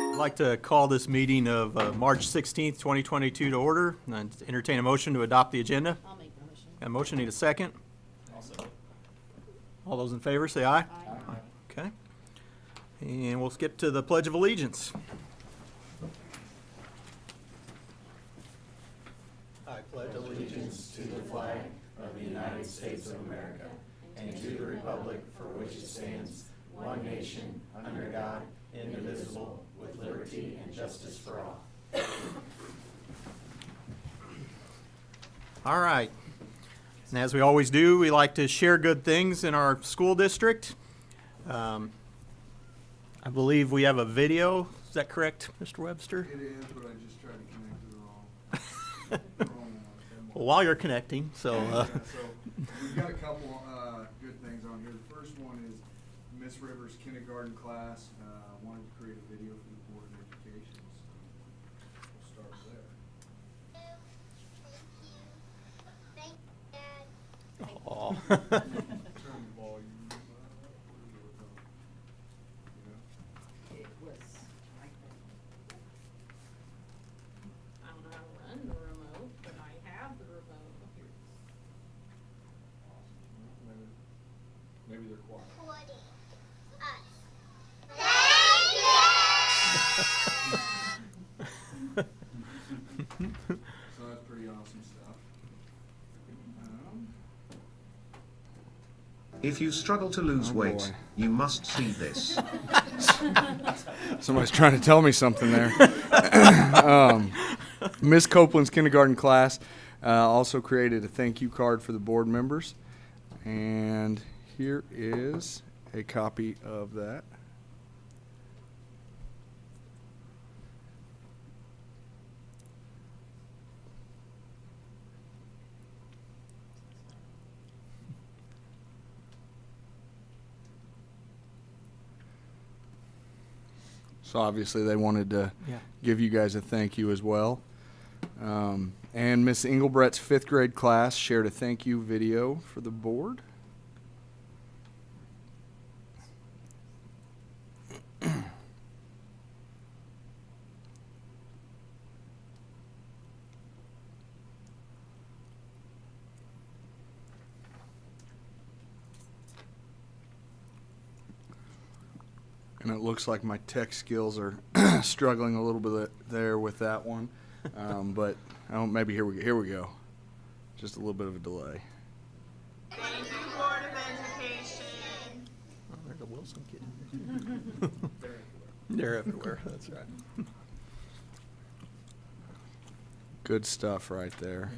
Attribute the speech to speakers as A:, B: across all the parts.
A: I'd like to call this meeting of March 16th, 2022 to order and entertain a motion to adopt the agenda.
B: I'll make the motion.
A: Got a motion, need a second? All those in favor say aye. Aye. Okay. And we'll skip to the Pledge of Allegiance. I pledge allegiance to the flag of the United States of America and to the republic for which it stands, one nation, under God, indivisible, with liberty and justice for all. All right. And as we always do, we like to share good things in our school district. I believe we have a video. Is that correct, Mr. Webster?
C: It is, but I just tried to connect to the wrong one.
A: Well, while you're connecting, so.
C: So we've got a couple good things on here. The first one is Miss Rivers' kindergarten class wanted to create a video for the Board of Education. So we'll start there.
A: Aw.
C: Turn the volume.
B: It was like that. I don't know how to run the remote, but I have the remote.
C: Awesome. Maybe they're quiet. So that's pretty awesome stuff.
D: If you struggle to lose
C: Oh,
D: weight,
C: boy.
D: you must see this.
C: Somebody's trying to tell me something there. Miss Copeland's kindergarten class also created a thank you card for the board members. And here is a copy of that. So obviously they wanted to give you guys a thank you as well. And Miss Engelbrecht's 5th grade class shared a thank you video for the board. And it looks like my tech skills are struggling a little bit there with that one. But maybe here we go. Just a little bit of a delay.
E: Thank you, Board of Education.
A: Oh, there's a Wilson kid. They're everywhere, that's right.
C: Good stuff right there.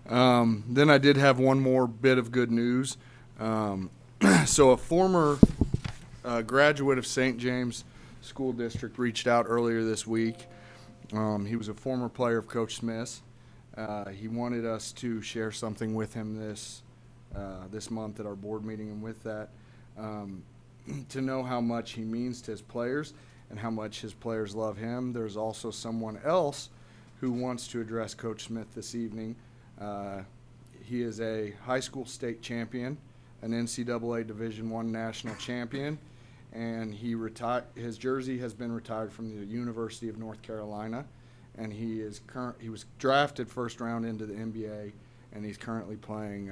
A: Yeah.
C: Then I did have one more bit of good news. So a former graduate of St. James School District reached out earlier this week. He was a former player of Coach Smith's. He wanted us to share something with him this month at our board meeting, and with that, to know how much he means to his players and how much his players love him. There's also someone else who wants to address Coach Smith this evening. He is a high school state champion, an NCAA Division I national champion, and his jersey has been retired from the University of North Carolina, and he was drafted first round into the NBA, and he's currently playing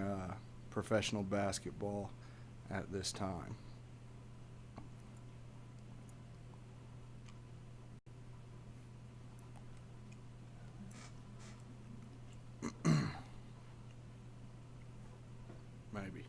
C: professional basketball at this time. Maybe.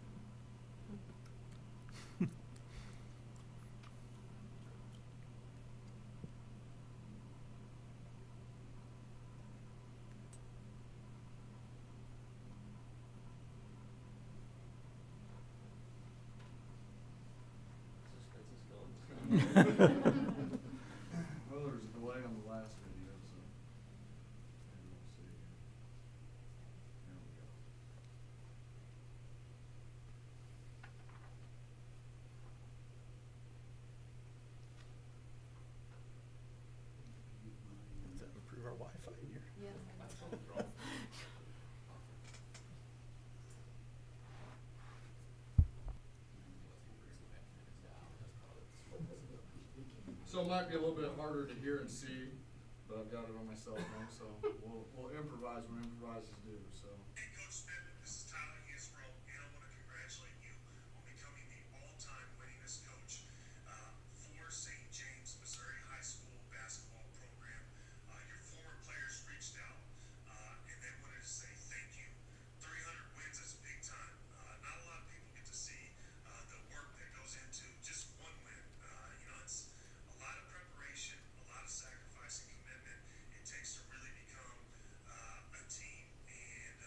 C: Well, there was a delay on the last video, so maybe we'll see. There we go.
A: Does that improve our Wi-Fi in here?
C: So it might be a little bit harder to hear and see, but I've got it on my cell phone, so we'll improvise when improvisers do. So.
F: Hey, Coach Smith, this is Tyler SRO, and I want to congratulate you on becoming the all-time winningest coach for St. James, Missouri High School basketball program. Your former players reached out, and they wanted to say thank you. 300 wins is big time. Not a lot of people get to see the work that goes into just one win. It's a lot of preparation, a lot of sacrifice and commitment it takes to really become a team. And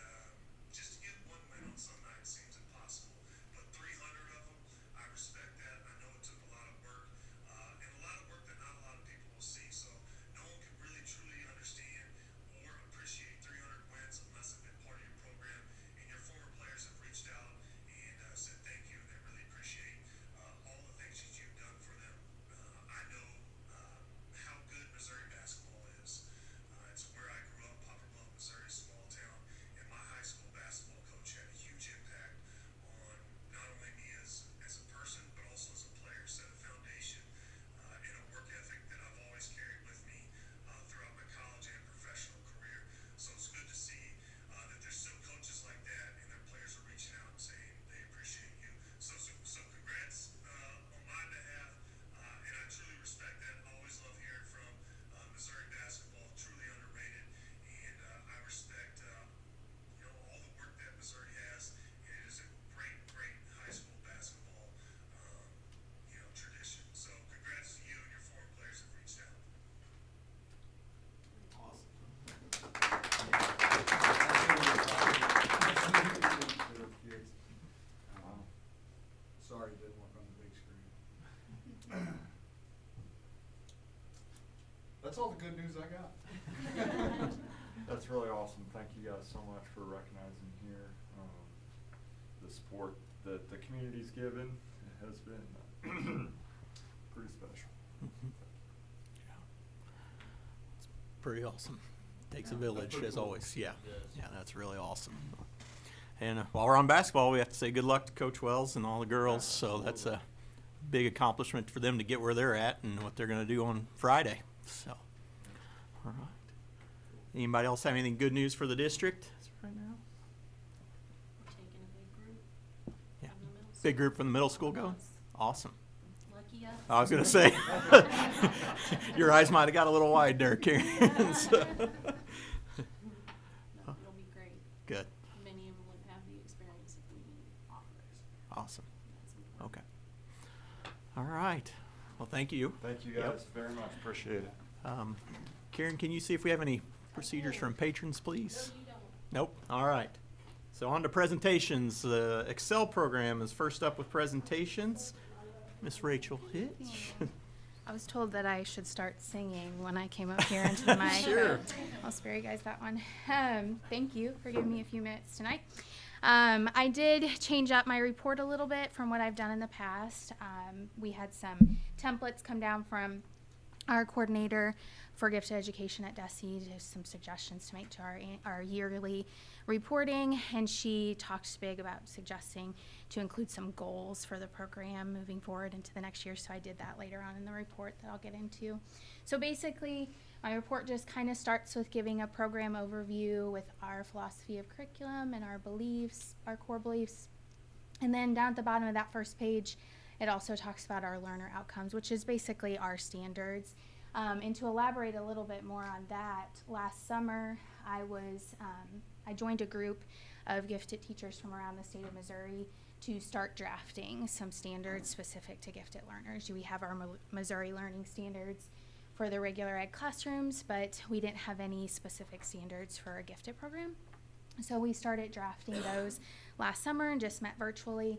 C: good news I got.
G: That's really awesome. Thank you guys so much for recognizing here. The support that the community's given has been pretty special.
H: Pretty awesome. Takes a village, as always. Yeah, yeah, that's really awesome. And while we're on basketball, we have to say good luck to Coach Wells and all the girls. So that's a big accomplishment for them to get where they're at and what they're going to do on Friday. So, all right. Anybody else have anything good news for the district right now?
B: We're taking a big group.
H: Yeah,
B: from the middle
H: big
B: school.
H: group from the middle school going. Awesome.
B: Lucky us.
H: I was going to say, your eyes might have got a little wide there, Karen. So.
B: No, it'll be great.
H: Good.
B: Many of them wouldn't have the experience if we didn't offer it.
H: Awesome.
B: That's important.
H: Okay. All right. Well, thank you.
G: Thank you
H: Yep.
G: guys very much. Appreciate it.
H: Karen, can you see if we have any procedures from patrons, please?
B: No, you don't.
H: Nope. All right. So on to presentations. The Excel program is first up with presentations. Miss Rachel Hitch.
I: I was told that I should start singing when I came up here into the mic.
H: Sure.
I: I'll spare you guys that one. Thank you for giving me a few minutes tonight. I did change up my report a little bit from what I've done in the past. We had some templates come down from our coordinator for gifted education at DESE, just some suggestions to make to our yearly reporting, and she talked big about suggesting to include some goals for the program moving forward into the next year, so I did that later on in the report that I'll get into. So basically, my report just kind of starts with giving a program overview with our philosophy of curriculum and our beliefs, our core beliefs, and then down at the bottom of that first page, it also talks about our learner outcomes, which is basically our standards. And to elaborate a little bit more on that, last summer I joined a group of gifted teachers from around the state of Missouri to start drafting some standards specific to gifted learners. We have our Missouri Learning Standards for the regular ed classrooms, but we didn't have any specific standards for a gifted program. So we started drafting those last summer and just met virtually.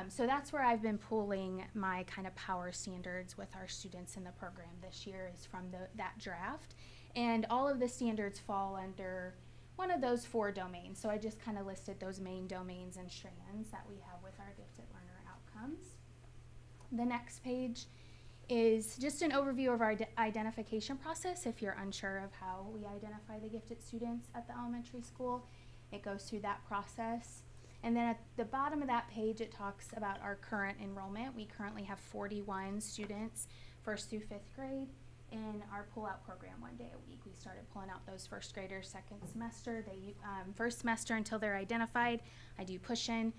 I: So that's where I've been pulling my kind of power standards with our students in the program this year is from that draft. And all of the standards fall under one of those 4 domains. So I just kind of listed those main domains and strands that we have with our gifted learner outcomes. The next page is just an overview of our identification process. If you're unsure of how we identify the gifted students at the elementary school, it goes through that process. And then at the bottom of that page, it talks about our current enrollment. We currently have 41 students, 1st through 5th grade, in our pull-out program 1 day a week. We started pulling out those 1st graders 2nd semester. They first semester until they're identified. I do push-in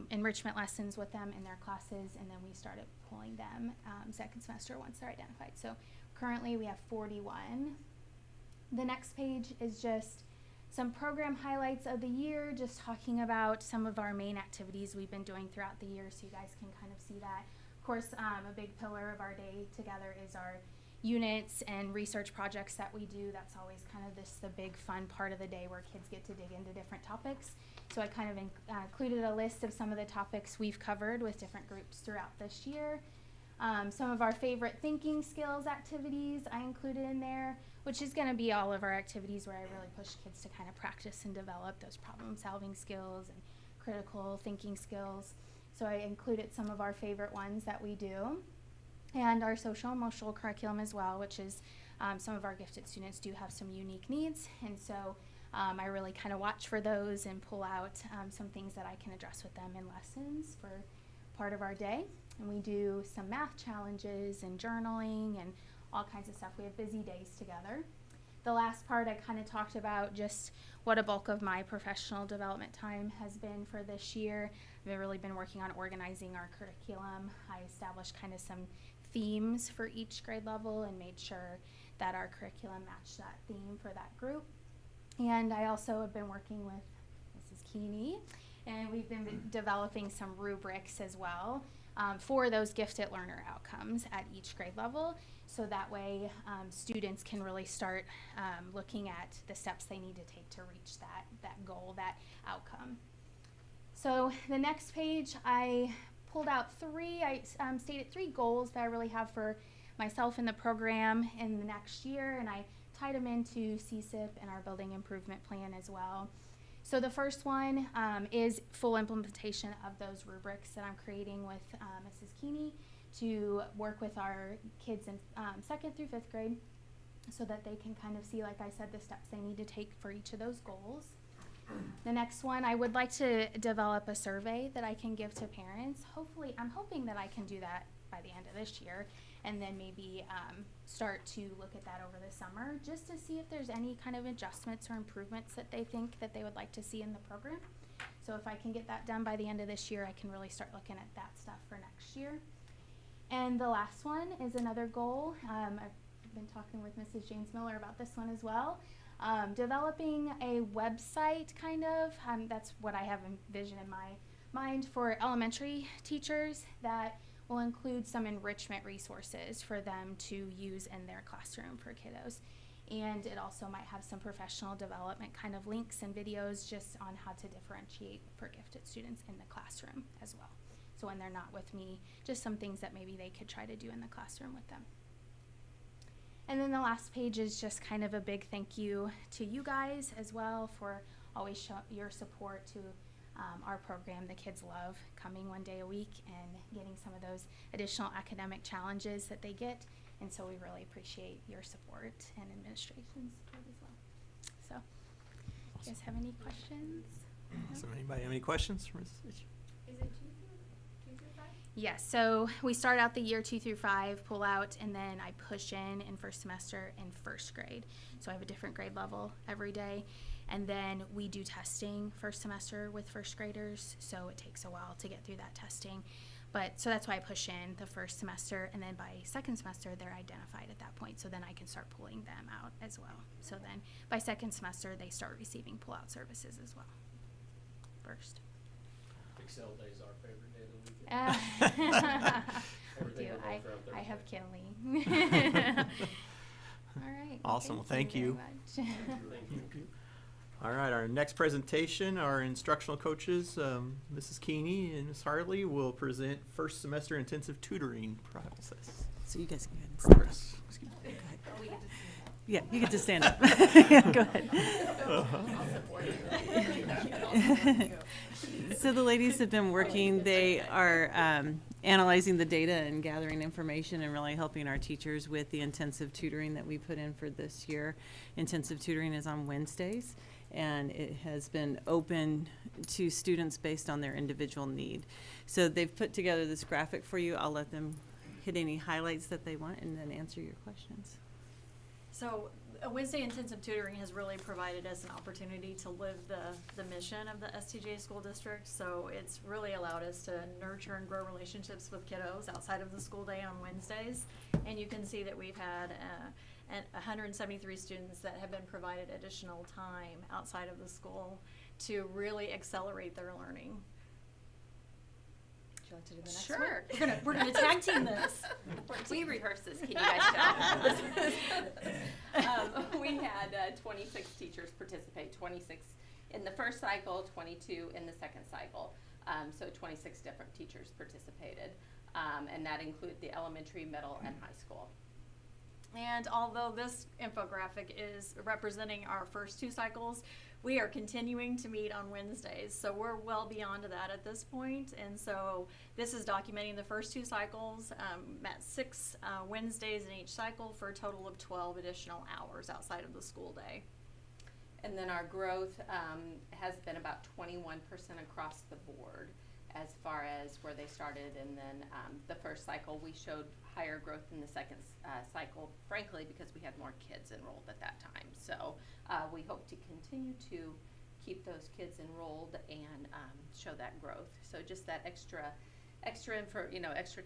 I: enrichment lessons with them in their classes, and then we started pulling them 2nd semester once they're identified. So currently we have 41. The next page is just some program highlights of the year, just talking about some of our main activities we've been doing throughout the year so you guys can kind of see that. Of course, a big pillar of our day together is our units and research projects that we do. That's always kind of the big fun part of the day where kids get to dig into different topics. So I kind of included a list of some of the topics we've covered with different groups throughout this year. Some of our favorite thinking skills activities I included in there, which is going to be all of our activities where I really push kids to kind of practice and develop those problem solving skills and critical thinking skills. So I included some of our favorite ones that we do. And our social emotional curriculum as well, which is some of our gifted students do have some unique needs. And so I really kind of watch for those and pull out some things that I can address with them in lessons for part of our day. And we do some math challenges and journaling and all kinds of stuff. We have busy days together. The last part I kind of talked about just what a bulk of my professional development time has been for this year. I've really been working on organizing our curriculum. I established kind of some themes for each grade level and made sure that our curriculum matched that theme for that group. And I also have been working with Mrs. Keeney, and we've been developing some rubrics as well for those gifted learner outcomes at each grade level. So that way students can really start looking at the steps they need to take to reach that goal, that outcome. So the next page, I pulled out I stated 3 goals that I really have for myself in the program in the next year, and I tied them into CSIP and our building improvement plan as well. So the first one is full implementation of those rubrics that I'm creating with Mrs. Keeney to work with our kids in 2nd through 5th grade so that they can kind of see, like I said, the steps they need to take for each of those goals. The next one, I would like to develop a survey that I can give to parents. Hopefully, I'm hoping that I can do that by the end of this year, and then maybe start to look at that over the summer just to see if there's any kind of adjustments or improvements that they think that they would like to see in the program. So if I can get that done by the end of this year, I can really start looking at that stuff for next year. And the last one is another goal. I've been talking with Mrs. James Miller about this one as well. Developing a website, kind of. That's what I have envisioned in my mind for elementary teachers that will include some enrichment resources for them to use in their classroom for kiddos. And it also might have some professional development kind of links and videos just on how to differentiate for gifted students in the classroom as well. So when they're not with me, just some things that maybe they could try to do in the classroom with them. And then the last page is just kind of a big thank you to you guys as well for always show your support to our program. The kids love coming one day a week and getting some of those additional academic challenges that they get. And so we really appreciate your support and administration's support as well. So, you guys have any questions?
H: So anybody have any questions for Mrs. Fitch?
B: Is it 2 through 5?
I: Yes, so we start out the year 2 through 5, pull out, and then I push in first semester in 1st grade. So I have a different grade level every day. And then we do testing first semester with 1st graders, so it takes a while to get through that testing. But so that's why I push in the 1st semester, and then by 2nd semester they're identified at that point, so then I can start pulling them out as well. So then by 2nd semester they start receiving pull-out services as well. First.
A: Excel Day is our favorite day of the week.
I: I do. I have Kelly. All right.
H: Awesome. Well, thank you.
I: Very much.
H: Thank you. All right, our next presentation, our instructional coaches, Mrs. Keeney and Ms. Harley, will present first semester intensive tutoring process.
J: So you guys can go ahead and stand up.
H: Excuse me.
J: Go ahead.
B: Oh, we get to
J: Yeah, you get to stand up. Yeah, go ahead. So the ladies have been working. They are analyzing the data and gathering information and really helping our teachers with the intensive tutoring that we put in for this year. Intensive tutoring is on Wednesdays, and it has been open to students based on their individual need. So they've put together this graphic for you. I'll let them hit any highlights that they want and then answer your questions.
K: So Wednesday intensive tutoring has really provided us an opportunity to live the mission of the STJ school district. So it's really allowed us to nurture and grow relationships with kiddos outside of the school day on Wednesdays. And you can see that we've had 173 students that have been provided additional time outside of the school to really accelerate their learning. Would you like to do the next one?
B: Sure.
K: We're gonna tag team this.
B: We rehearsed this, can you guys tell? We had 26 teachers participate, 26 in the first cycle, 22 in the second cycle. So 26 different teachers participated, and that included the elementary, middle, and high school.
K: And although this infographic is representing our first 2 cycles, we are continuing to meet on Wednesdays. So we're well beyond that at this point. And so this is documenting the first 2 cycles, met 6 Wednesdays in each cycle for a total of 12 additional hours outside of the school day.
B: And then our growth has been about 21% across the board as far as where they started. And then the first cycle, we showed higher growth in the second cycle, frankly, because we had more kids enrolled at that time. So we hope to continue to keep those kids enrolled and show that growth. So just that extra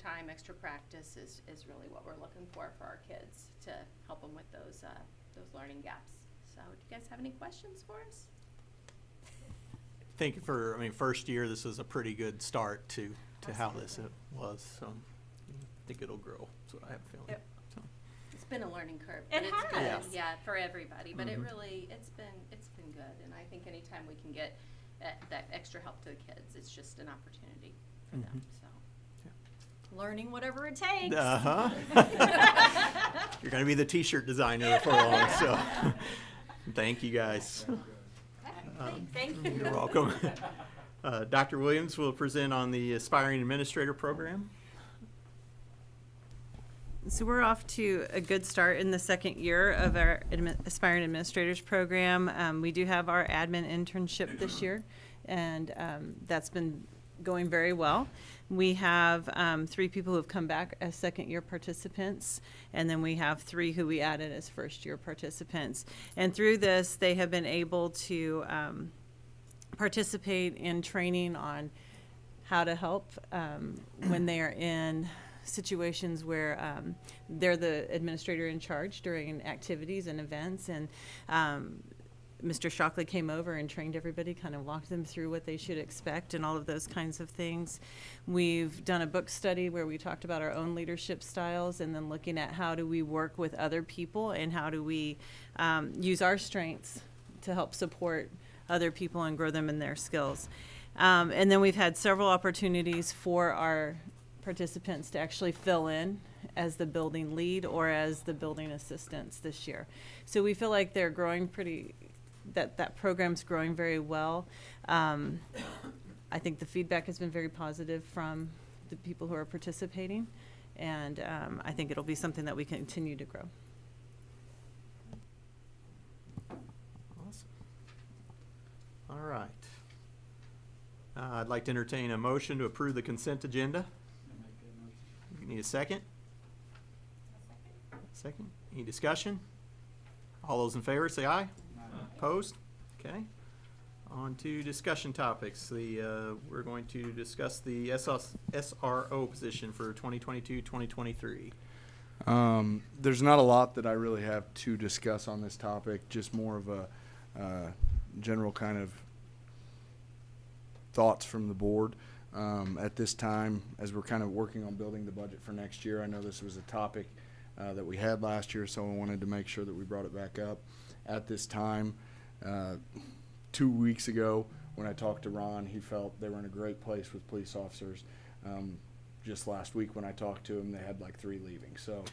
B: time, extra practice is really what we're looking for our kids to help them with those learning gaps. So do you guys have any questions for us?
H: Thank you for, first year, this is a pretty good start to how this was. So I think it'll grow. That's what I have a feeling.
K: Yep.
H: So.
B: It's been a learning curve.
K: It
B: But it's
K: has.
B: good,
H: Yeah.
B: for everybody. But
H: Mhm.
B: it's been good. And I think anytime we can get that extra help to the kids, it's just an opportunity for them.
H: Mhm.
B: So.
K: learning whatever it takes.
H: Uh-huh. You're going to be the T-shirt designer for long, so thank you guys.
K: Thank you.
H: You're welcome. Dr. Williams will present on the Aspiring Administrator Program.
J: So we're off to a good start in the second year of our Aspiring Administrators Program. We do have our admin internship this year, and that's been going very well. We have 3 people who have come back as second-year participants, and then we have 3 who we added as first-year participants. And through this, they have been able to participate in training on how to help when they are in situations where they're the administrator in charge during activities and events. And Mr. Shockley came over and trained everybody, kind of walked them through what they should expect and all of those kinds of things. We've done a book study where we talked about our own leadership styles, and then looking at how do we work with other people and how do we use our strengths to help support other people and grow them in their skills. And then we've had several opportunities for our participants to actually fill in as the building lead or as the building assistants this year. So we feel like they're growing that program's growing very well. I think the feedback has been very positive from the people who are participating, and I think it'll be something that we continue to grow.
H: Awesome. All right. I'd like to entertain a motion to approve the consent agenda. You need a second? Second. Any discussion? All those in favor say aye. Opposed? Okay. On to discussion topics. We're going to discuss the SRO position for 2022-2023.
C: There's not a lot that I really have to discuss on this topic, just more of a general kind of thoughts from the board. At this time, as we're kind of working on building the budget for next year, I know this was a topic that we had last year, so I wanted to make sure that we brought it back up. At this time, 2 weeks ago, when I talked to Ron, he felt they were in a great place with police officers. Just last week when I talked to him, they had like 3 leaving. So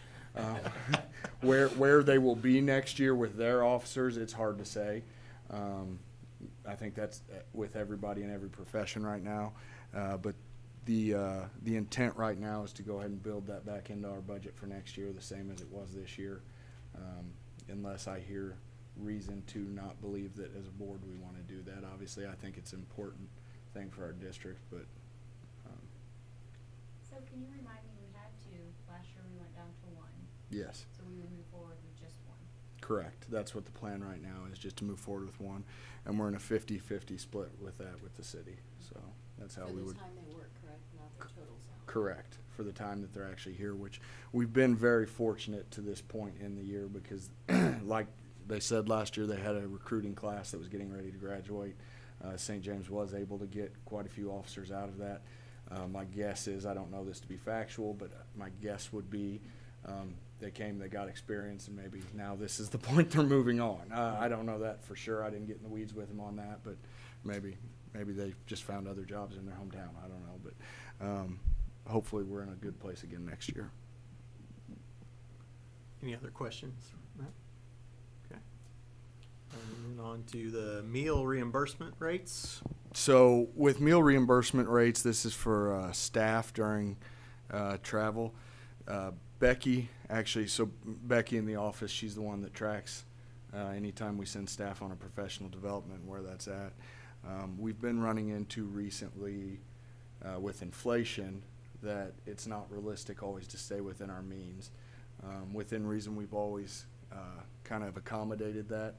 C: where they will be next year with their officers, it's hard to say. I think that's with everybody in every profession right now. But the intent right now is to go ahead and build that back into our budget for next year, the same as it was this year, unless I hear reason to not believe that as a board we want to do that. Obviously, I think it's an important thing for our district, but.
L: So can you remind me, we had 2, last year we went down to 1.
C: Yes.
L: So we would move forward with just 1.
C: Correct. That's what the plan right now is, just to move forward with 1. And we're in a 50-50 split with that with the city. So that's how we would.
L: For the time they work, correct? Not the total salary.
C: Correct. For the time that they're actually here, which we've been very fortunate to this point in the year because like they said last year, they had a recruiting class that was getting ready to graduate. St. James was able to get quite a few officers out of that. My guess is, I don't know this to be factual, but my guess would be they came, they got experience, and maybe now this is the point they're moving on. I don't know that for sure. I didn't get in the weeds with them on that, but maybe they just found other jobs in their hometown. I don't know, but hopefully we're in a good place again next year.
H: Any other questions? Matt? Okay. And on to the meal reimbursement rates.
C: So with meal reimbursement rates, this is for staff during travel. Becky in the office, she's the one that tracks anytime we send staff on a professional development and where that's at. We've been running into recently with inflation that it's not realistic always to stay within our means. Within reason, we've always kind of accommodated that.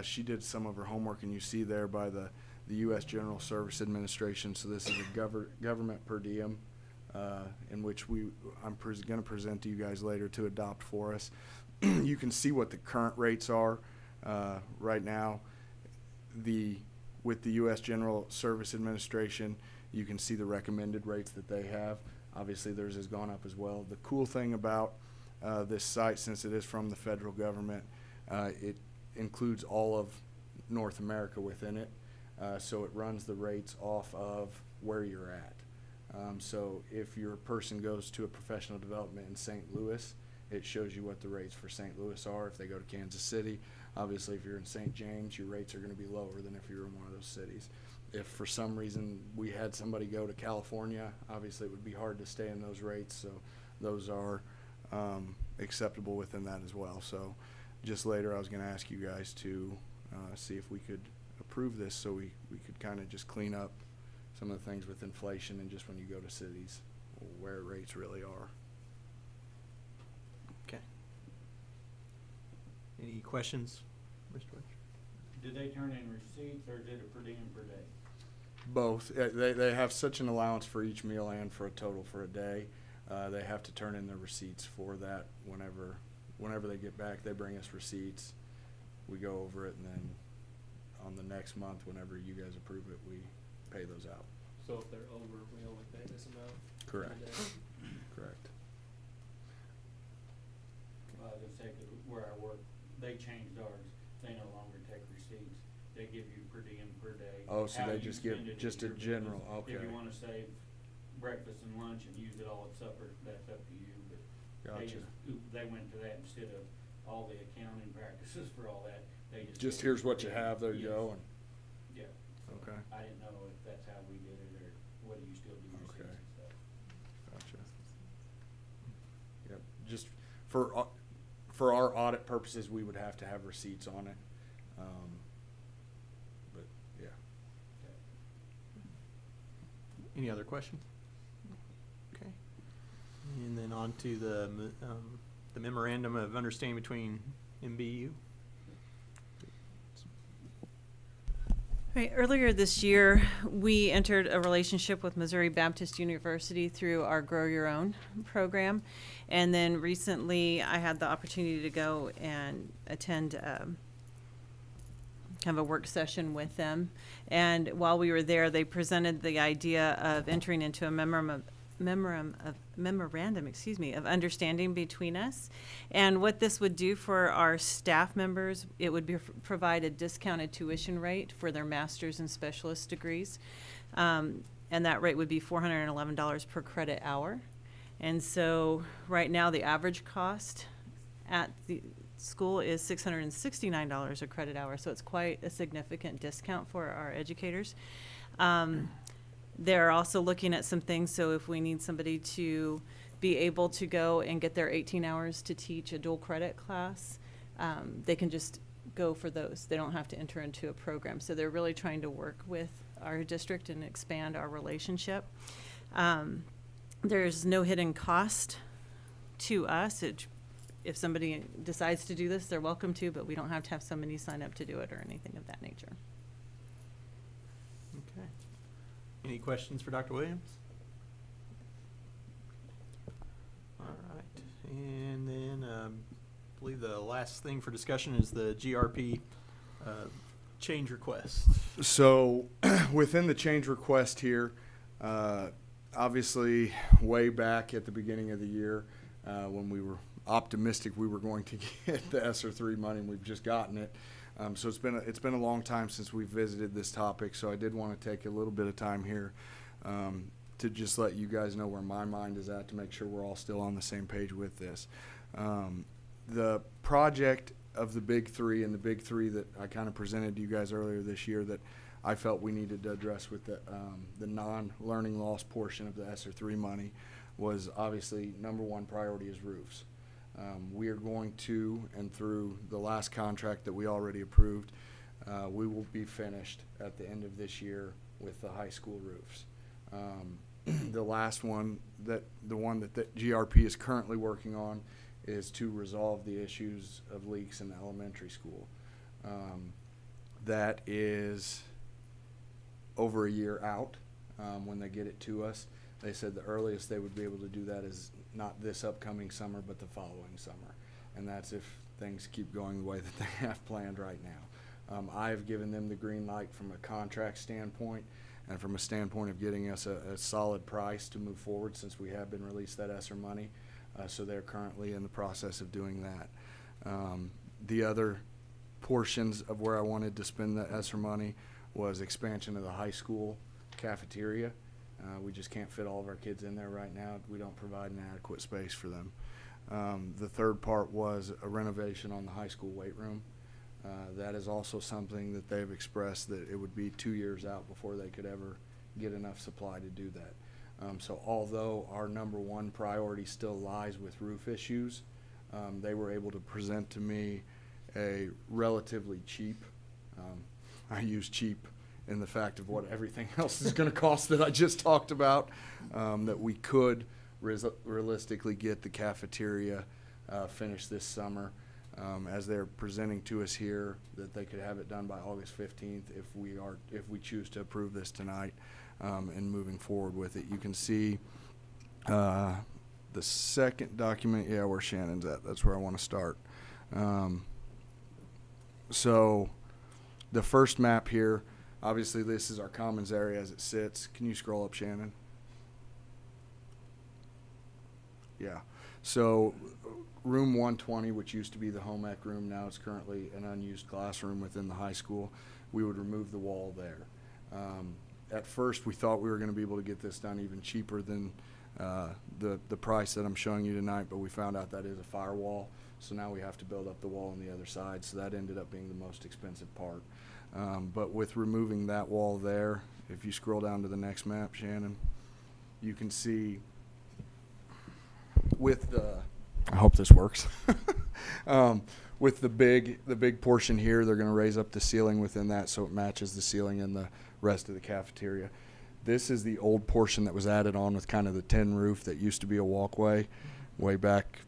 C: She did some of her homework, and you see there by the U.S. General Service Administration. So this is a government per diem, in which I'm going to present to you guys later to adopt for us. You can see what the current rates are right now. With the U.S. General Service Administration, you can see the recommended rates that they have. Obviously, theirs has gone up as well. The cool thing about this site, since it is from the federal government, it includes all of North America within it. So it runs the rates off of where you're at. So if your person goes to a professional development in St. Louis, it shows you what the rates for St. Louis are. If they go to Kansas City, obviously if you're in St. James, your rates are going to be lower than if you were in one of those cities. If for some reason we had somebody go to California, obviously it would be hard to stay in those rates, so those are acceptable within that as well. So just later I was going to ask you guys to see if we could approve this so we could kind of just clean up some of the things with inflation and just when you go to cities where rates really are.
H: Okay. Any questions, Mr. Welch?
M: Do they turn in receipts or is it a per diem per day?
C: Both. They have such an allowance for each meal and for a total for a day. They have to turn in their receipts for that whenever they get back. They bring us receipts. We go over it, and then on the next month, whenever you guys approve it, we pay those out.
M: So if they're over, we only pay this amount?
C: Correct.
M: per day?
C: Correct.
M: Well, I was gonna say, 'cause where I work, they changed ours. They no longer take receipts. They give you per diem per day.
C: Oh, so
M: How
C: they
M: you
C: just give
M: spend it is
C: just a
M: your
C: general,
M: business. If
C: okay.
M: you wanna save breakfast and lunch and use it all at supper, that's up to you, but they
C: Gotcha.
M: they went to that instead of all the accounting practices for all that. They
C: Just
M: said
C: here's what
M: per
C: you
M: diem.
C: have, there you
M: Yes.
C: go. And
M: Yeah. So
C: Okay.
M: I didn't know if that's how we did it or whether you still do receipts
C: Okay.
M: and stuff.
C: Gotcha. Yep. Just for our audit purposes, we would have to have receipts on it. But yeah.
H: Any other questions? Okay. And then on to the Memorandum of Understanding between MBU.
J: Right, earlier this year, we entered a relationship with Missouri Baptist University through our Grow Your Own program. And then recently, I had the opportunity to go and attend kind of a work session with them. And while we were there, they presented the idea of entering into a memorandum of understanding between us. And what this would do for our staff members, it would provide a discounted tuition rate for their master's and specialist degrees. And that rate would be $411 per credit hour. And so right now the average cost at the school is $669 a credit hour. So it's quite a significant discount for our educators. They're also looking at some things, so if we need somebody to be able to go and get their 18 hours to teach a dual credit class, they can just go for those. They don't have to enter into a program. So they're really trying to work with our district and expand our relationship. There's no hidden cost to us. If somebody decides to do this, they're welcome to, but we don't have to have somebody sign up to do it or anything of that nature.
H: Okay. Any questions for Dr. Williams? All right. And then I believe the last thing for discussion is the GRP change request.
C: So within the change request here, obviously way back at the beginning of the year, when we were optimistic we were going to get the ESSER 3 money, and we've just gotten it. So it's been a long time since we've visited this topic, so I did want to take a little bit of time here to just let you guys know where my mind is at, to make sure we're all still on the same page with this. The project of the big three, and the big three that I kind of presented to you guys earlier this year that I felt we needed to address with the non-learning loss portion of the ESSER 3 money, was obviously number one priority is roofs. We are going to, and through the last contract that we already approved, we will be finished at the end of this year with the high school roofs. The last one, the one that GRP is currently working on, is to resolve the issues of leaks in the elementary school. That is over a year out when they get it to us. They said the earliest they would be able to do that is not this upcoming summer, but the following summer. And that's if things keep going the way that they have planned right now. I have given them the green light from a contract standpoint and from a standpoint of getting us a solid price to move forward, since we have been released that ESSER money. So they're currently in the process of doing that. The other portions of where I wanted to spend the ESSER money was expansion of the high school cafeteria. We just can't fit all of our kids in there right now. We don't provide an adequate space for them. The third part was a renovation on the high school weight room. That is also something that they've expressed that it would be 2 years out before they could ever get enough supply to do that. So although our number one priority still lies with roof issues, they were able to present to me a relatively cheap, I use cheap in the fact of what everything else is going to cost that I just talked about, that we could realistically get the cafeteria finished this summer. As they're presenting to us here, that they could have it done by August 15th if we choose to approve this tonight, and moving forward with it. You can see the second document, where Shannon's at. That's where I want to start. So the first map here, obviously this is our commons area as it sits. Can you scroll up, Shannon? Yeah. So room 120, which used to be the home ec room, now it's currently an unused classroom within the high school. We would remove the wall there. At first, we thought we were going to be able to get this done even cheaper than the price that I'm showing you tonight, but we found out that is a firewall, so now we have to build up the wall on the other side, so that ended up being the most expensive part. But with removing that wall there, if you scroll down to the next map, Shannon, you can see with the, I hope this works. With the big portion here, they're going to raise up the ceiling within that so it matches the ceiling in the rest of the cafeteria. This is the old portion that was added on with kind of the tin roof that used to be a walkway way back,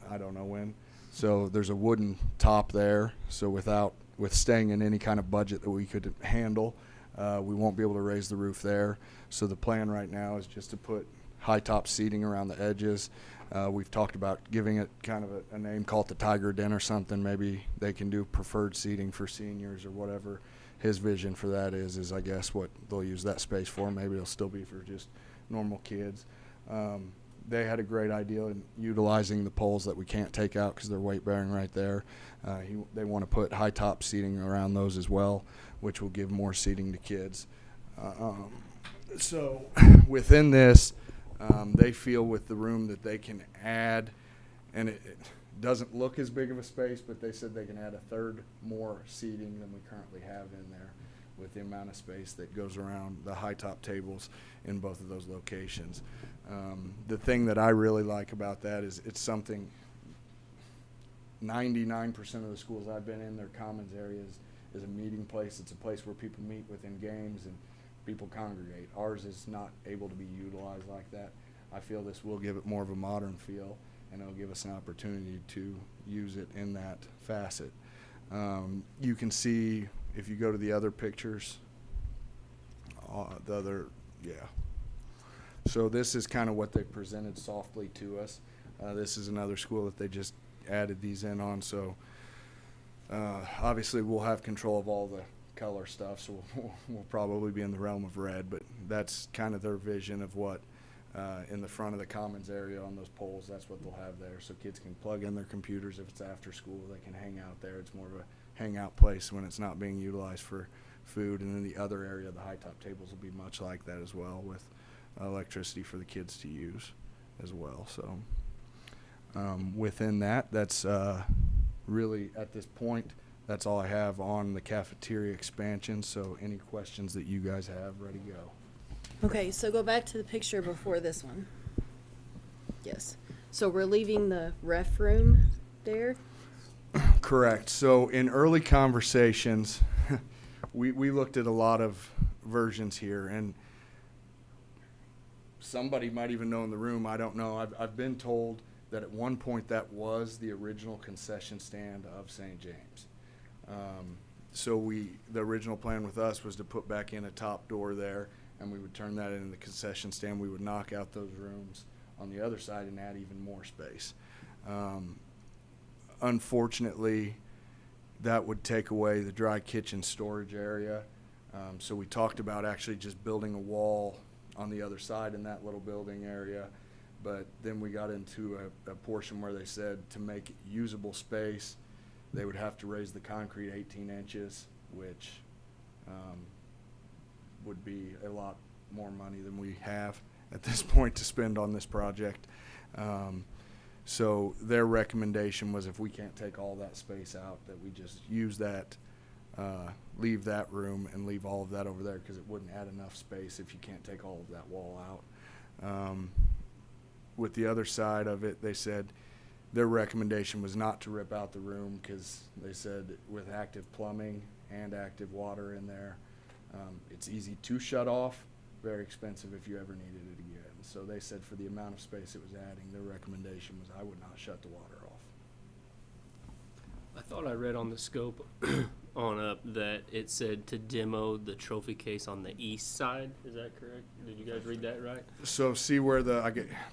C: I don't know when. So there's a wooden top there. So with staying in any kind of budget that we could handle, we won't be able to raise the roof there. So the plan right now is just to put high top seating around the edges. We've talked about giving it kind of a name, called the Tiger Den or something. Maybe they can do preferred seating for seniors or whatever his vision for that is I guess what they'll use that space for. Maybe it'll still be for just normal kids. They had a great idea in utilizing the poles that we can't take out because they're weight bearing right there. They want to put high top seating around those as well, which will give more seating to kids. So within this, they feel with the room that they can add, and it doesn't look as big of a space, but they said they can add a third more seating than we currently have in there with the amount of space that goes around the high top tables in both of those locations. The thing that I really like about that is it's something 99% of the schools I've been in, their commons areas is a meeting place. It's a place where people meet within games and people congregate. Ours is not able to be utilized like that. I feel this will give it more of a modern feel, and it'll give us an opportunity to use it in that facet. You can see, if you go to the other pictures, so this is kind of what they presented softly to us. This is another school that they just added these in on, so obviously we'll have control of all the color stuff, so we'll probably be in the realm of red, but that's kind of their vision of what in the front of the commons area on those poles, that's what they'll have there, so kids can plug in their computers. If it's after school, they can hang out there. It's more of a hangout place when it's not being utilized for food. And then the other area, the high top tables, will be much like that as well, with electricity for the kids to use as well. So within that, that's really at this point, that's all I have on the cafeteria expansion. So any questions that you guys have, ready to go.
N: Okay, so go back to the picture before this one. Yes. So we're leaving the ref room there?
C: Correct. So in early conversations, we looked at a lot of versions here, and somebody might even know in the room, I don't know. I've been told that at one point that was the original concession stand of St. James. So the original plan with us was to put back in a top door there, and we would turn that into the concession stand. We would knock out those rooms on the other side and add even more space. Unfortunately, that would take away the dry kitchen storage area. So we talked about actually just building a wall on the other side in that little building area. But then we got into a portion where they said to make it usable space, they would have to raise the concrete 18 inches, which would be a lot more money than we have at this point to spend on this project. So their recommendation was if we can't take all that space out, that we just use that, leave that room and leave all of that over there, because it wouldn't add enough space if you can't take all of that wall out. With the other side of it, they said their recommendation was not to rip out the room, because they said with active plumbing and active water in there, it's easy to shut off, very expensive if you ever needed it again. So they said for the amount of space it was adding, their recommendation was I would not shut the water off.
O: I thought I read on the scope on up that it said to demo the trophy case on the east side. Is that correct? Did you guys read that right?
C: So see where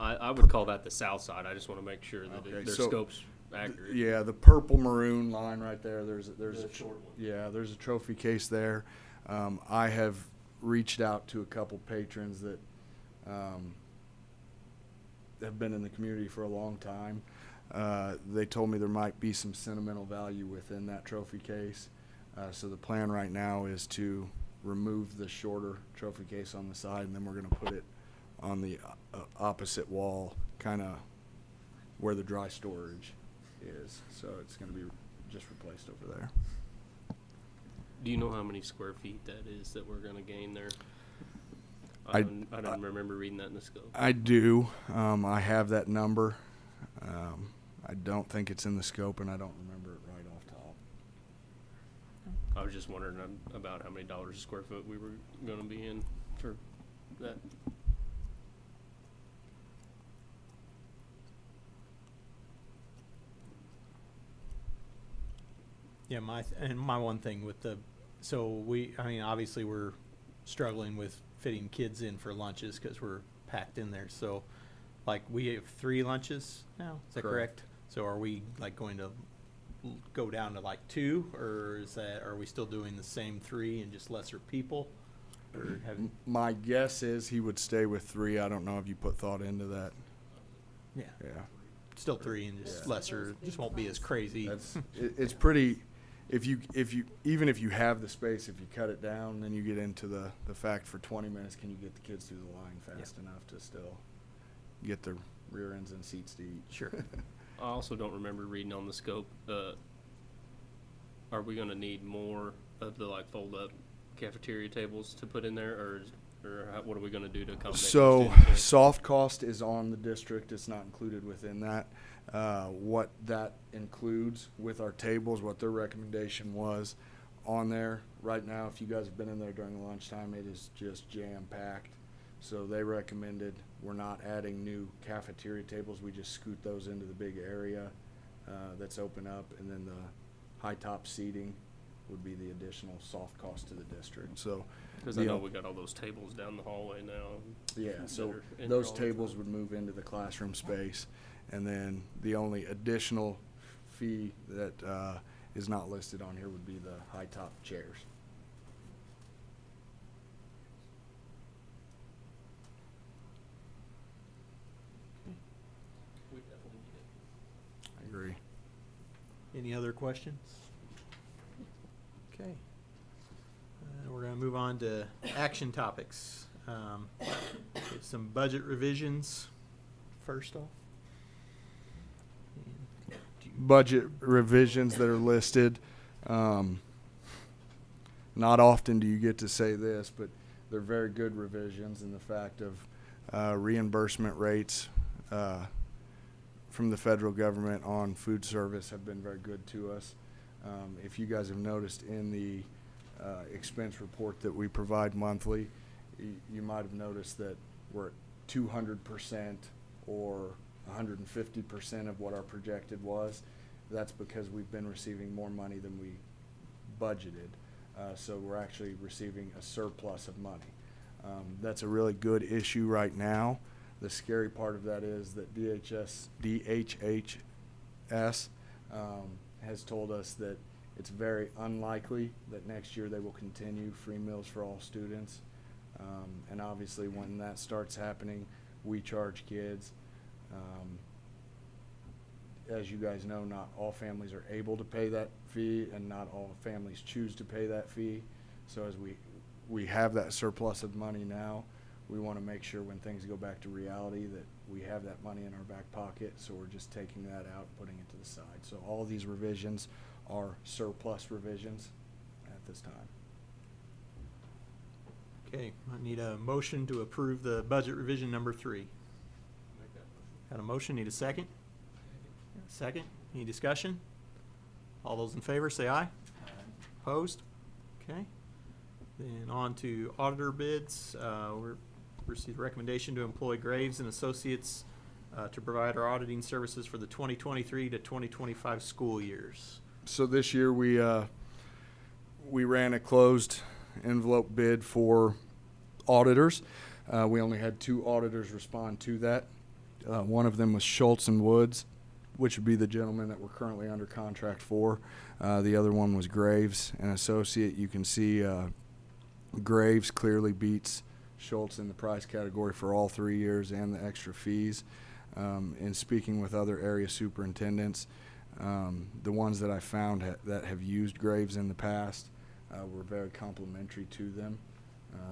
O: I would call that the south side. I just want to make sure that
C: Okay,
O: their
C: so
O: scope's accurate.
C: Yeah, the purple maroon line right there. There's
O: The short one.
C: Yeah, there's a trophy case there. I have reached out to a couple patrons that have been in the community for a long time. They told me there might be some sentimental value within that trophy case. So the plan right now is to remove the shorter trophy case on the side, and then we're going to put it on the opposite wall, kind of where the dry storage is. So it's going to be just replaced over there.
O: Do you know how many square feet that is that we're going to gain there?
C: I
O: don't remember reading that in the scope.
C: I do. I have that number. I don't think it's in the scope, and I don't remember it right off top.
O: I was just wondering about how many dollars a square foot we were going to be in for that.
H: Yeah, my one thing with obviously we're struggling with fitting kids in for lunches because we're packed in there. So, like, we have 3 lunches now. Is that correct? So are we going to go down to 2, or are we still doing the same 3 and just lesser people? Or
C: My guess is he would stay with 3. I don't know if you put thought into that.
H: Yeah.
C: Yeah.
H: Still 3 and just lesser. Just won't be as crazy.
C: It's pretty. Even if you have the space, if you cut it down, then you get into the fact for 20 minutes, can you get the kids through the line fast enough to still get their rear ends and seats to eat?
H: Sure.
O: I also don't remember reading on the scope. Are we going to need more of the fold-up cafeteria tables to put in there, or what are we going to do to accommodate?
C: So soft cost is on the district. It's not included within that. What that includes with our tables, what their recommendation was on there right now, if you guys have been in there during lunchtime, it is just jam-packed. So they recommended we're not adding new cafeteria tables. We just scoot those into the big area that's open up, and then the high-top seating would be the additional soft cost to the district. So,
O: because I know we got all those tables down the hallway now.
C: Yeah, so those tables would move into the classroom space, and then the only additional fee that is not listed on here would be the high-top chairs.
O: We definitely need it.
C: I agree.
H: Any other questions? Okay. We're going to move on to action topics. Get some budget revisions first off.
C: Budget revisions that are listed. Not often do you get to say this, but they're very good revisions in the fact of reimbursement rates from the federal government on food service have been very good to us. If you guys have noticed in the expense report that we provide monthly, you might have noticed that we're at 200% or 150% of what our projected was. That's because we've been receiving more money than we budgeted. So we're actually receiving a surplus of money. That's a really good issue right now. The scary part of that is that DHHS has told us that it's very unlikely that next year they will continue free meals for all students. And obviously when that starts happening, we charge kids. As you guys know, not all families are able to pay that fee, and not all families choose to pay that fee. So as we have that surplus of money now, we want to make sure when things go back to reality that we have that money in our back pocket, so we're just taking that out, putting it to the side. So all of these revisions are surplus revisions at this time.
H: Okay, I need a motion to approve the budget revision number 3. Got a motion, need a second? Second, any discussion? All those in favor say aye. Opposed? Okay. Then on to auditor bids. We received a recommendation to employ Graves and Associates to provide our auditing services for the 2023 to 2025 school years.
C: So this year we ran a closed envelope bid for auditors. We only had 2 auditors respond to that. One of them was Schultz and Woods, which would be the gentleman that we're currently under contract for. The other one was Graves and Associate. You can see Graves clearly beats Schultz in the price category for all 3 years and the extra fees. In speaking with other area superintendents, the ones that I found that have used Graves in the past were very complimentary to them.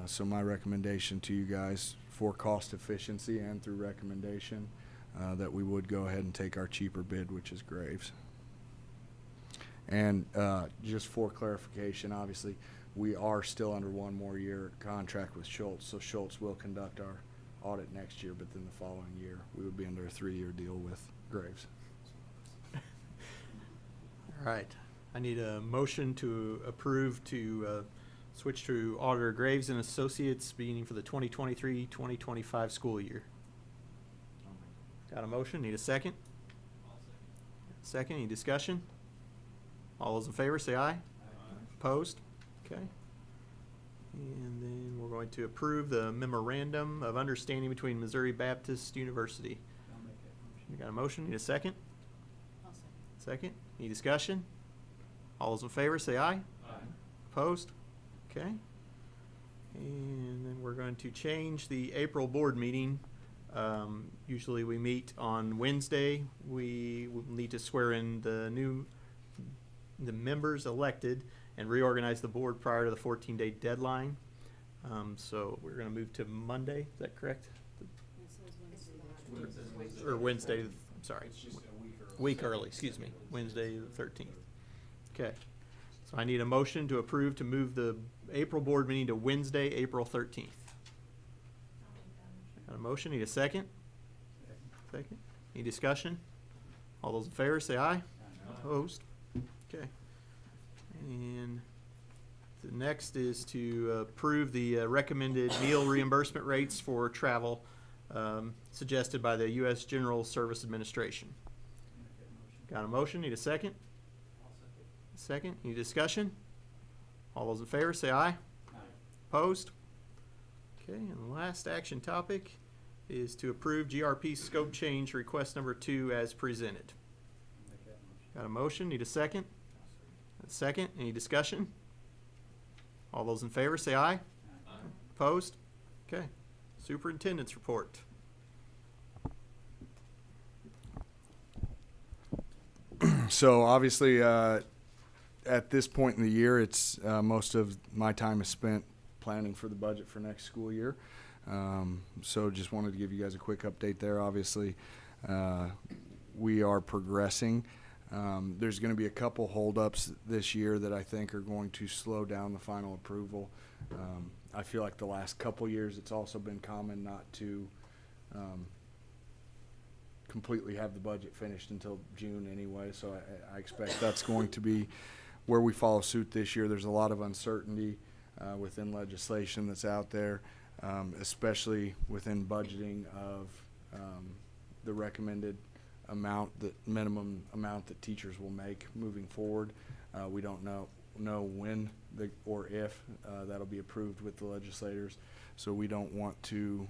C: So my recommendation to you guys, for cost efficiency and through recommendation, that we would go ahead and take our cheaper bid, which is Graves. And just for clarification, obviously, we are still under 1 more year contract with Schultz, so Schultz will conduct our audit next year, but then the following year, we would be under a 3-year deal with Graves.
H: All right, I need a motion to approve to switch to Auditor Graves and Associates beginning for the 2023-2025 school year. Got a motion, need a second? Second, any discussion? All those in favor say aye. Opposed? Okay. And then we're going to approve the Memorandum of Understanding between Missouri Baptist University. You got a motion, need a second? Second, any discussion? All those in favor say aye. Opposed? Okay. And then we're going to change the April board meeting. Usually we meet on Wednesday. We will need to swear in the members elected and reorganize the board prior to the 14-day deadline. So we're going to move to Monday. Is that correct? Or Wednesday, I'm sorry.
C: It's just a
H: Week early, excuse me. Wednesday the 13th. Okay. So I need a motion to approve to move the April board meeting to Wednesday, April 13th. Got a motion, need a second? Second. Any discussion? All those in favor say aye. Opposed? Okay. And the next is to approve the recommended meal reimbursement rates for travel suggested by the U.S. General Service Administration. Got a motion, need a second? Second. Any discussion? All those in favor say aye. Opposed? Okay, and the last action topic is to approve GRP Scope Change Request number 2 as presented. Got a motion, need a second? A second. Any discussion? All those in favor say aye. Opposed? Okay. Superintendent's report.
C: So obviously, at this point in the year, it's most of my time is spent planning for the budget for next school year. So just wanted to give you guys a quick update there. Obviously, we are progressing. There's going to be a couple holdups this year that I think are going to slow down the final approval. I feel like the last couple years it's also been common not to completely have the budget finished until June anyway, so I expect that's going to be where we follow suit this year. There's a lot of uncertainty within legislation that's out there, especially within budgeting of the recommended minimum amount that teachers will make moving forward. We don't know when or if that'll be approved with the legislators, so we don't want to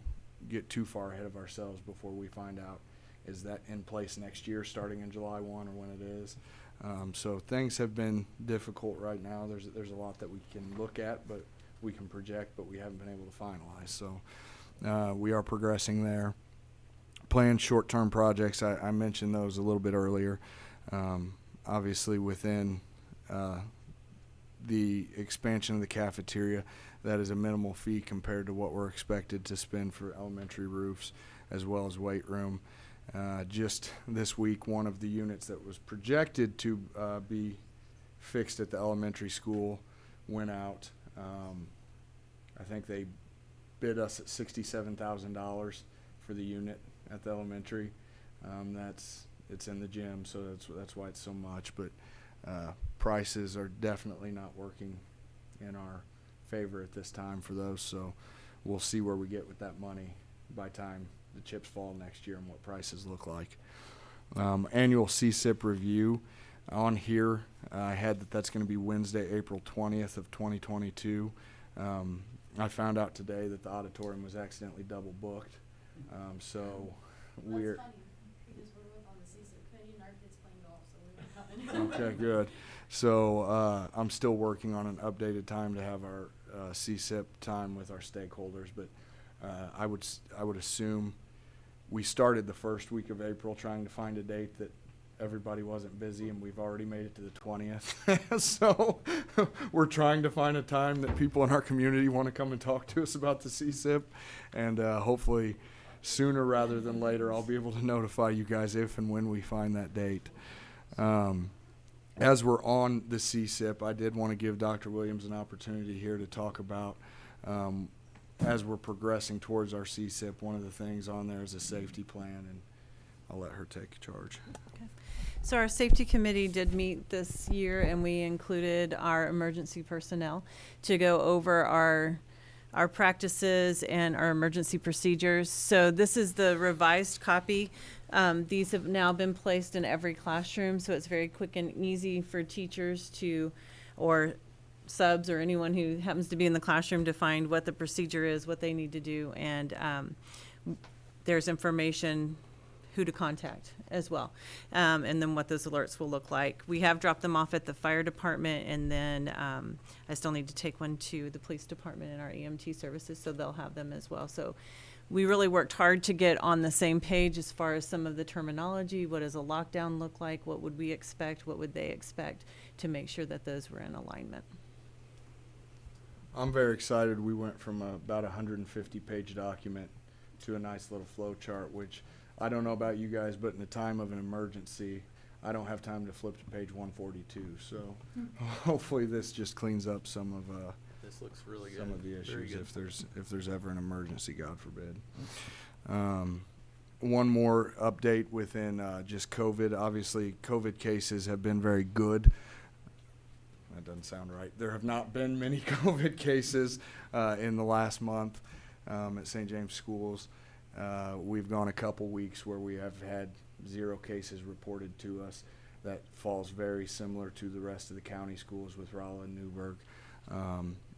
C: get too far ahead of ourselves before we find out is that in place next year starting in July 1 or when it is. So things have been difficult right now. There's a lot that we can look at, but we can project, but we haven't been able to finalize. So we are progressing there. Planned short-term projects, I mentioned those a little bit earlier. Obviously within the expansion of the cafeteria, that is a minimal fee compared to what we're expected to spend for elementary roofs as well as weight room. Just this week, one of the units that was projected to be fixed at the elementary school went out. I think they bid us at $67,000 for the unit at the elementary. It's in the gym, so that's why it's so much. But prices are definitely not working in our favor at this time for those. So we'll see where we get with that money by time the chips fall next year and what prices look like. Annual CSIP review on here. I had that's going to be Wednesday, April 20th of 2022. I found out today that the auditorium was accidentally double booked. So we're
K: That's funny, because we're both on the CSIP committee and our kids playing golf, so we were coming.
C: okay, good. So I'm still working on an updated time to have our CSIP time with our stakeholders, but I would assume we started the first week of April trying to find a date that everybody wasn't busy, and we've already made it to the 20th. So we're trying to find a time that people in our community want to come and talk to us about the CSIP, and hopefully sooner rather than later I'll be able to notify you guys if and when we find that date. As we're on the CSIP, I did want to give Dr. Williams an opportunity here to talk about as we're progressing towards our CSIP, one of the things on there is a safety plan, and I'll let her take charge.
J: Okay. So our safety committee did meet this year, and we included our emergency personnel to go over our practices and our emergency procedures. So this is the revised copy. These have now been placed in every classroom, so it's very quick and easy for teachers to, or subs or anyone who happens to be in the classroom, to find what the procedure is, what they need to do, and there's information who to contact as well, and then what those alerts will look like. We have dropped them off at the fire department, and then I still need to take one to the police department and our EMT services, so they'll have them as well. So we really worked hard to get on the same page as far as some of the terminology. What does a lockdown look like? What would we expect? What would they expect? To make sure that those were in alignment.
C: I'm very excited. We went from about a 150-page document to a nice little flow chart, which I don't know about you guys, but in the time of an emergency, I don't have time to flip to page 142. So hopefully this just cleans up some of
H: This looks really good.
C: some of the
H: Very
C: issues
H: good.
C: if there's ever an emergency, God forbid. One more update within just COVID. Obviously, COVID cases have been very good. That doesn't sound right. There have not been many COVID cases in the last month at St. James Schools. We've gone a couple weeks where we have had 0 cases reported to us. That falls very similar to the rest of the county schools with Rolla and Newburgh.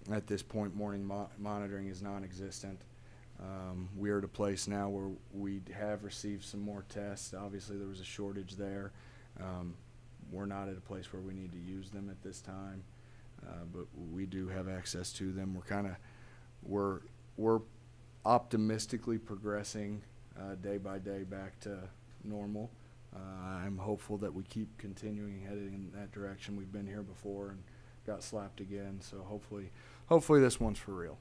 C: At this point, morning monitoring is non-existent. We are at a place now where we have received some more tests. Obviously, there was a shortage there. We're not at a place where we need to use them at this time, but we do have access to them. We're optimistically progressing day by day back to normal. I'm hopeful that we keep continuing heading in that direction. We've been here before and got slapped again, so hopefully this one's for real.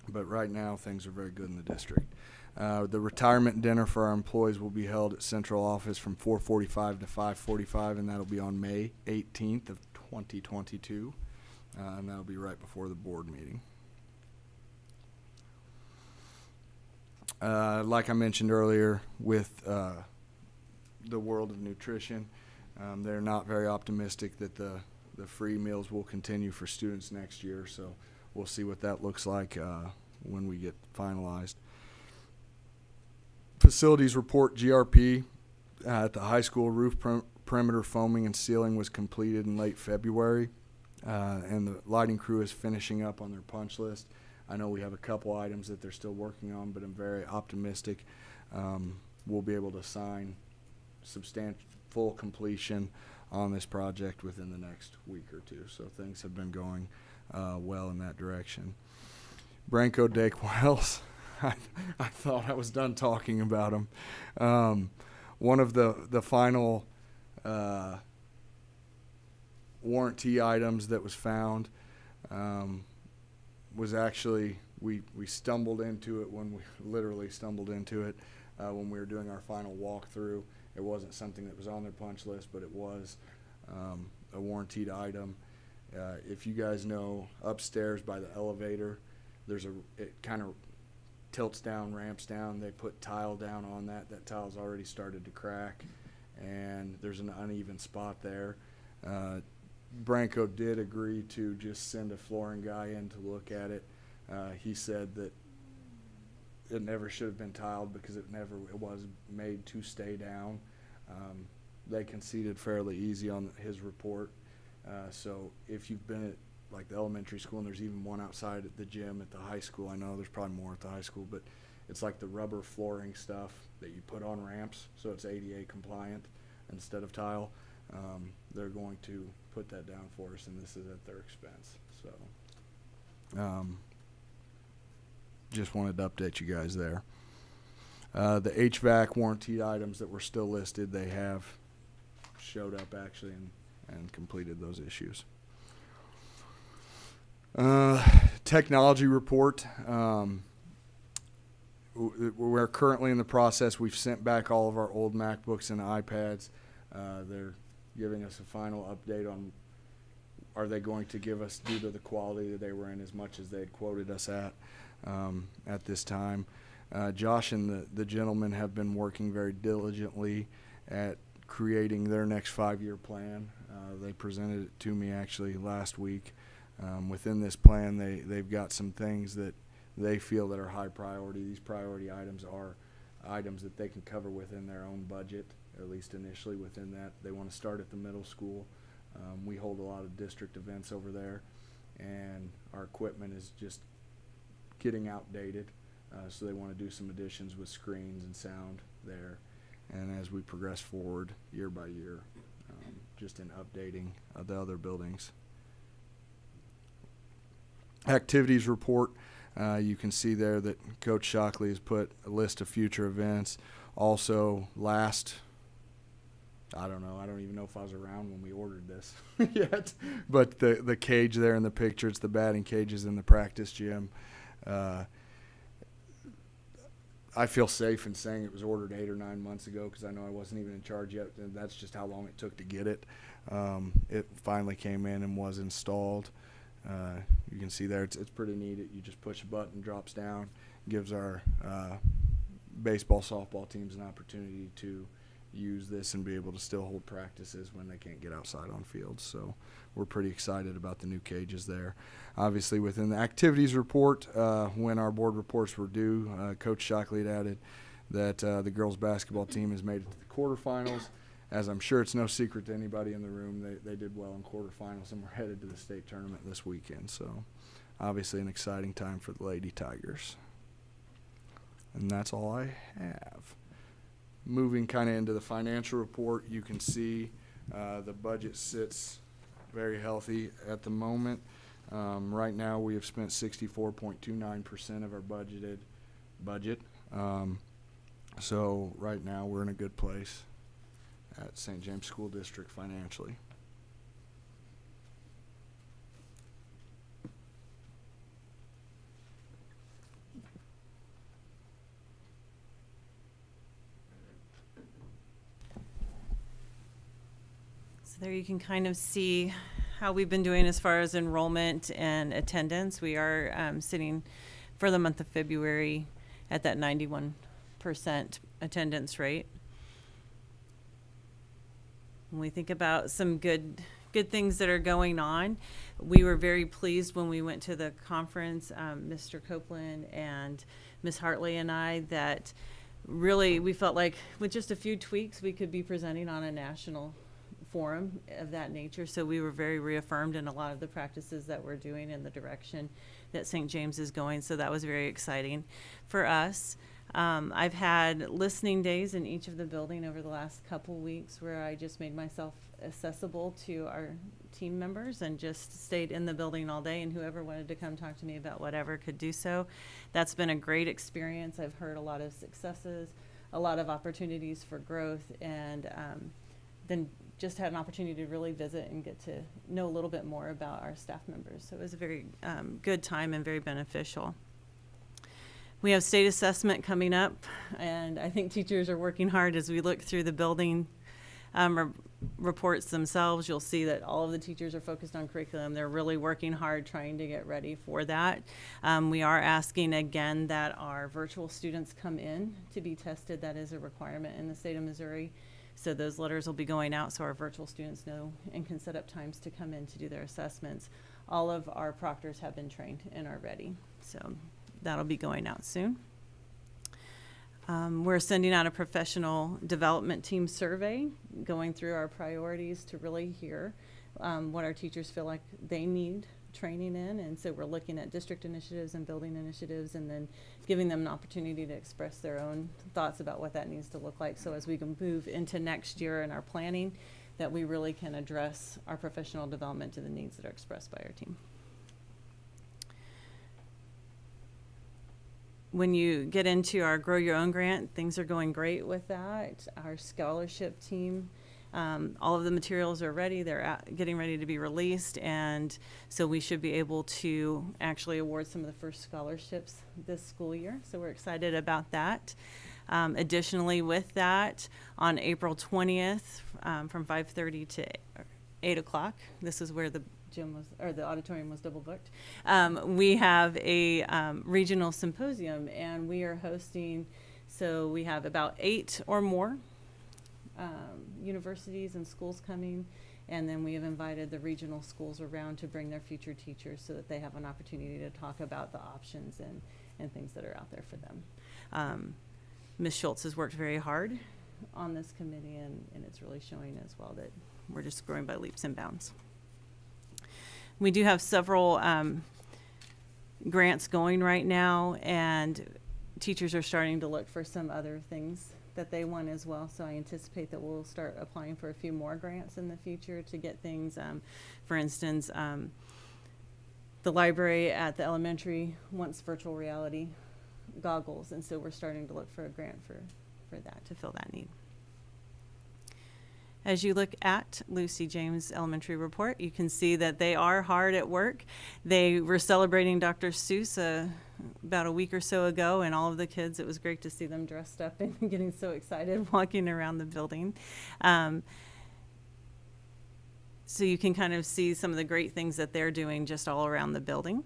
C: But right now things are very good in the district. The retirement dinner for our employees will be held at central office from 4:45 to 5:45, and that'll be on May 18th of 2022, and that'll be right before the board meeting. Like I mentioned earlier, with the World of Nutrition, they're not very optimistic that the free meals will continue for students next year, so we'll see what that looks like when we get finalized. Facilities report GRP at the high school roof perimeter foaming and sealing was completed in late February, and the lighting crew is finishing up on their punch list. I know we have a couple items that they're still working on, but I'm very optimistic we'll be able to sign substantial full completion on this project within the next week or two. So things have been going well in that direction. Branco Dake Wells, I thought I was done talking about them. One of the final warranty items that was found was actually, we stumbled into it when we literally stumbled into it when we were doing our final walkthrough. It wasn't something that was on their punch list, but it was a warranted item. If you guys know, upstairs by the elevator, it kind of tilts down, ramps down. They put tile down on that. That tile's already started to crack, and there's an uneven spot there. Branco did agree to just send a flooring guy in to look at it. He said that it never should have been tiled because it was made to stay down. They conceded fairly easy on his report. So if you've been at like the elementary school, and there's even one outside at the gym at the high school, I know there's probably more at the high school, but it's like the rubber flooring stuff that you put on ramps, so it's ADA compliant instead of tile. They're going to put that down for us, and this is at their expense. So just wanted to update you guys there. The HVAC warranty items that were still listed, they have showed up actually and completed those issues. Technology report. We're currently in the process. We've sent back all of our old MacBooks and iPads. They're giving us a final update on are they going to give us, due to the quality that they were in, as much as they had quoted us at this time. Josh and the gentleman have been working very diligently at creating their next 5-year plan. They presented it to me actually last week. Within this plan, they've got some things that they feel that are high priority. These priority items are items that they can cover within their own budget, at least initially within that. They want to start at the middle school. We hold a lot of district events over there, and our equipment is just getting outdated. So they want to do some additions with screens and sound there. And as we progress forward year by year, just in updating the other buildings. Activities report, you can see there that Coach Shockley has put a list of future events. Also I don't even know if I was around when we ordered this yet, but the cage there in the picture, it's the batting cages in the practice gym. I feel safe in saying it was ordered 8 or 9 months ago because I know I wasn't even in charge yet, and that's just how long it took to get it. It finally came in and was installed. You can see there it's pretty neat. You just push a button, drops down, gives our baseball, softball teams an opportunity to use this and be able to still hold practices when they can't get outside on field. So we're pretty excited about the new cages there. Obviously, within the activities report, when our board reports were due, Coach Shockley had added that the girls basketball team has made it to the quarterfinals. As I'm sure it's no secret to anybody in the room, they did well in quarterfinals, and we're headed to the state tournament this weekend. So obviously an exciting time for the Lady Tigers. And that's all I have. Moving kind of into the financial report, you can see the budget sits very healthy at the moment. Right now we have spent 64.29% of our budget. So right now we're in a good place at St. James School District financially.
J: So there you can kind of see how we've been doing as far as enrollment and attendance. We are sitting for the month of February at that 91% attendance rate. When we think about some good things that are going on, we were very pleased when we went to the conference, Mr. Copeland and Ms. Hartley and I, that really we felt like with just a few tweaks we could be presenting on a national forum of that nature. So we were very reaffirmed in a lot of the practices that we're doing in the direction that St. James is going. So that was very exciting for us. I've had listening days in each of the building over the last couple weeks where I just made myself accessible to our team members and just stayed in the building all day, and whoever wanted to come talk to me about whatever could do so. That's been a great experience. I've heard a lot of successes, a lot of opportunities for growth, and then just had an opportunity to really visit and get to know a little bit more about our staff members. So it was a very good time and very beneficial. We have state assessment coming up, and I think teachers are working hard as we look through the building reports themselves. You'll see that all of the teachers are focused on curriculum. They're really working hard trying to get ready for that. We are asking again that our virtual students come in to be tested. That is a requirement in the state of Missouri. So those letters will be going out so our virtual students know and can set up times to come in to do their assessments. All of our proctors have been trained and are ready. So that'll be going out soon. We're sending out a professional development team survey, going through our priorities to really hear what our teachers feel like they need training in. And so we're looking at district initiatives and building initiatives, and then giving them an opportunity to express their own thoughts about what that needs to look like. So as we can move into next year in our planning, that we really can address our professional development to the needs that are expressed by our team. When you get into our Grow Your Own grant, things are going great with that. Our scholarship team, all of the materials are ready. They're getting ready to be released, and so we should be able to actually award some of the first scholarships this school year. So we're excited about that. Additionally, with that, on April 20th, from 5:30 to 8 o'clock, this is where the gym was, or the auditorium was double booked. We have a regional symposium, and we are hosting, so we have about 8 or more universities and schools coming, and then we have invited the regional schools around to bring their future teachers so that they have an opportunity to talk about the options and things that are out there for them. Ms. Schultz has worked very hard on this committee, and it's really showing as well that we're just growing by leaps and bounds. We do have several grants going right now, and teachers are starting to look for some other things that they want as well. So I anticipate that we'll start applying for a few more grants in the future to get things. For instance, the library at the elementary wants virtual reality goggles, and so we're starting to look for a grant for that to fill that need. As you look at Lucy James Elementary report, you can see that they are hard at work. They were celebrating Dr. Seuss about a week or so ago, and all of the kids, it was great to see them dressed up and getting so excited walking around the building. So you can kind of see some of the great things that they're doing just all around the building.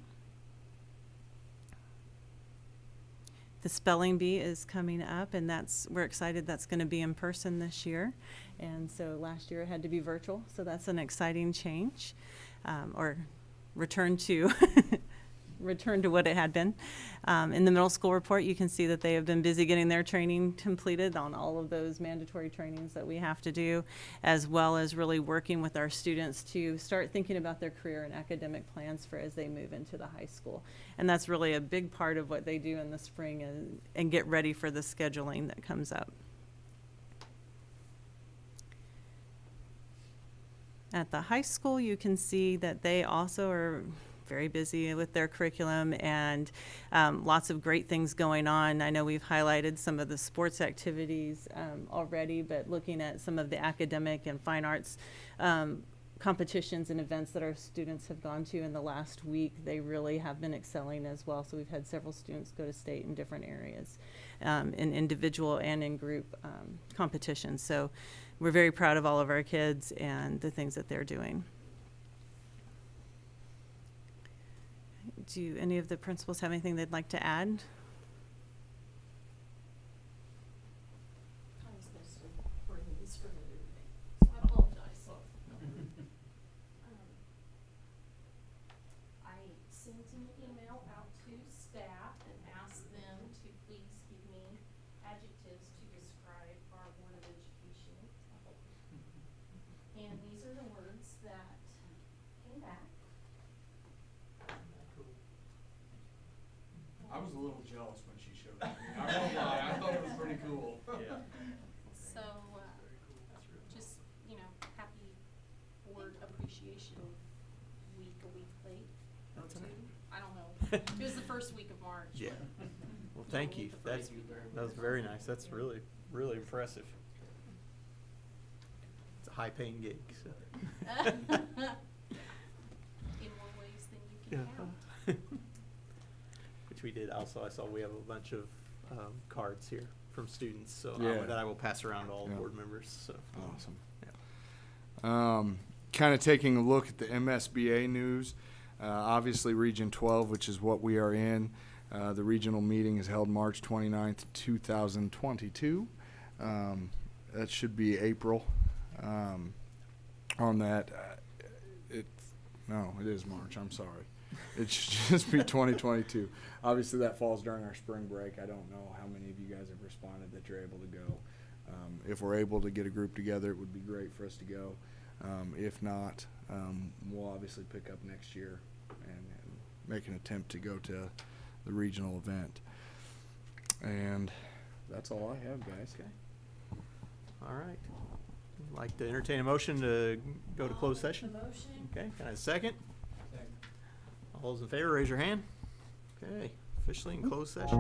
J: The spelling bee is coming up, and we're excited that's going to be in person this year. And so last year it had to be virtual, so that's an exciting change, or return to what it had been. In the middle school report, you can see that they have been busy getting their training completed on all of those mandatory trainings that we have to do, as well as really working with our students to start thinking about their career and academic plans for as they move into the high school. And that's really a big part of what they do in the spring, and get ready for the scheduling that comes up. At the high school, you can see that they also are very busy with their curriculum, and lots of great things going on. I know we've highlighted some of the sports activities already, but looking at some of the academic and fine arts competitions and events that our students have gone to in the last week, they really have been excelling as well. So we've had several students go to state in different areas, in individual and in group competitions. So we're very proud of all of our kids and the things that they're doing. Do any of the principals have anything they'd like to add?
P: I was supposed to bring these for the new day, so I apologize. I sent an email out to staff and asked them to please give me adjectives to describe our Board of Education. And these are the words that came back.
C: I was a little jealous when she showed it to me. I won't lie, I thought it was pretty cool.
P: Yeah. So, just, happy Board Appreciation Week, a week late.
H: That's
P: or
H: all right.
P: two. I don't know. It was the first week of March.
H: Yeah. Well, thank you. That was very nice. That's really, really impressive. It's a high-paying gig, so.
P: In more ways than you can count.
H: Which we did also. I saw we have a bunch of cards here from students, so
C: Yeah.
H: that I will pass around to all
C: Yeah.
H: board members. So
C: Awesome.
H: Yeah.
C: Kind of taking a look at the MSBA news. Obviously, Region 12, which is what we are in. The regional meeting is held March 29th, 2022. That should be April. On that, it is March. I'm sorry. It should just be 2022. Obviously, that falls during our spring break. I don't know how many of you guys have responded that you're able to go. If we're able to get a group together, it would be great for us to go. If not, we'll obviously pick up next year and make an attempt to go to the regional event. And that's all I have, guys.
H: Okay. All right. I'd like to entertain a motion to go to closed session.
P: The motion.
H: Okay. Can I have a second? All those in favor, raise your hand. Okay. Officially in closed session.